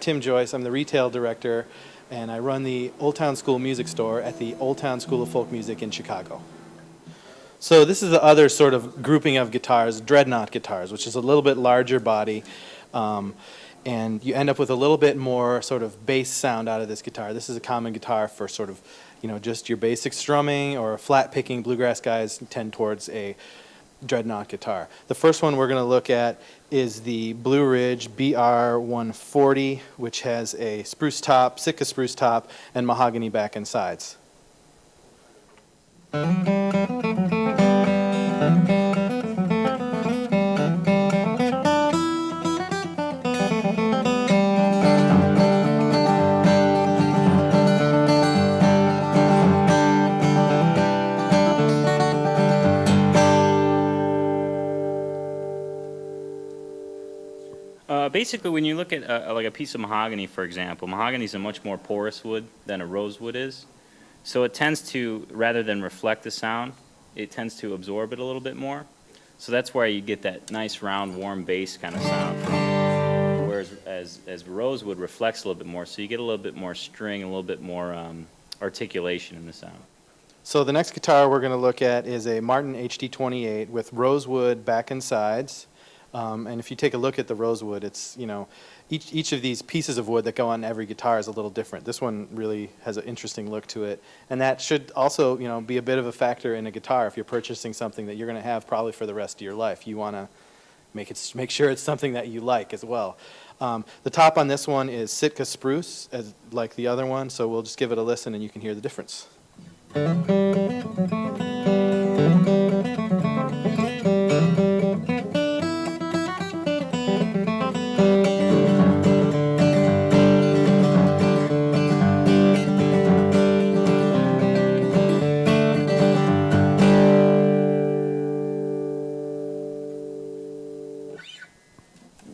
Tim Joyce. I'm the retail director, and I run the Old Town School Music Store at the Old Town School of Folk Music in Chicago. So this is the other sort of grouping of guitars, dreadnought guitars, which is a little bit larger body, and you end up with a little bit more sort of bass sound out of this guitar. This is a common guitar for sort of, you know, just your basic strumming or flat picking. Bluegrass guys tend towards a dreadnought guitar. The first one we're going to look at is the Blueridge BR-140, which has a spruce top, Sitka spruce top, and mahogany back and sides. Basically, when you look at like a piece of mahogany, for example, mahogany is a much more porous wood than a rosewood is. So it tends to, rather than reflect the sound, it tends to absorb it a little bit more. So that's why you get that nice, round, warm bass kind of sound from it. Whereas as rosewood reflects a little bit more, so you get a little bit more string, a little bit more articulation in the sound. So the next guitar we're going to look at is a Martin HD-28 with rosewood back and sides. And if you take a look at the rosewood, it's, you know, each of these pieces of wood that go on every guitar is a little different. This one really has an interesting look to it, and that should also, you know, be a bit of a factor in a guitar. If you're purchasing something that you're going to have probably for the rest of your life, you want to make sure it's something that you like as well. The top on this one is Sitka spruce, like the other one, so we'll just give it a listen and you can hear the difference.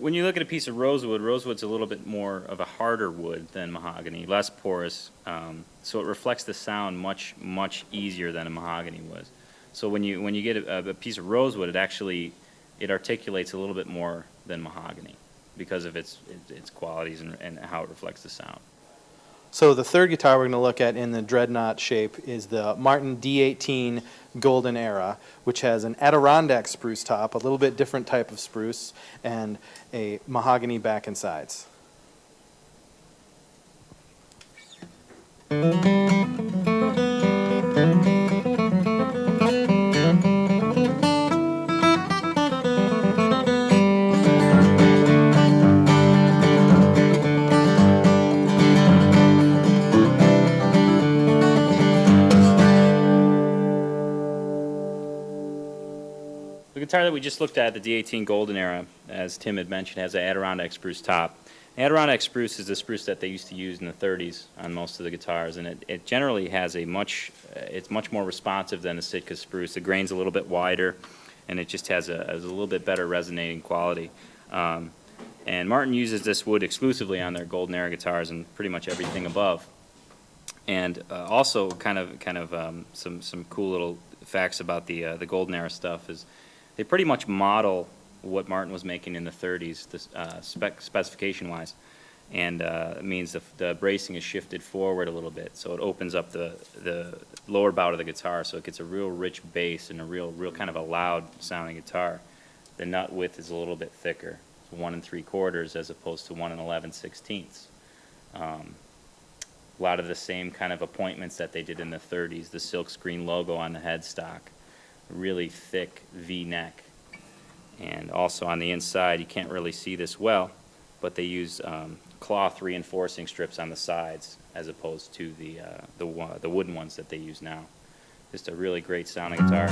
When you look at a piece of rosewood, rosewood's a little bit more of a harder wood than mahogany, less porous, so it reflects the sound much easier than a mahogany was. So when you get a piece of rosewood, it articulates a little bit more than mahogany because of its qualities and how it reflects the sound. So the third guitar we're going to look at in the dreadnought shape is the Martin D-18 Golden Era, which has an Adirondack spruce top, a little bit different type of spruce, and a mahogany back and sides. The guitar that we just looked at, the D-18 Golden Era, as Tim had mentioned, has an Adirondack spruce top. Adirondack spruce is the spruce that they used to use in the 30s on most of the guitars, and it generally has it's much more responsive than a Sitka spruce. The grain's a little bit wider, and it just has a little bit better resonating quality. And Martin uses this wood exclusively on their Golden Era guitars and pretty much everything above. And also, kind of some cool little facts about the Golden Era stuff is they pretty much model what Martin was making in the 30s, specification-wise, and it means the bracing is shifted forward a little bit, so it opens up the lower bout of the guitar, so it gets a real rich bass and a real kind of a loud-sounding guitar. The nut width is a little bit thicker, so 1 3/4 as opposed to 1 11/16. A lot of the same kind of appointments that they did in the 30s, the silkscreen logo on the headstock, really thick V-neck. And also on the inside, you can't really see this well, but they use cloth reinforcing strips on the sides as opposed to the wooden ones that they use now. Just a really great sounding guitar.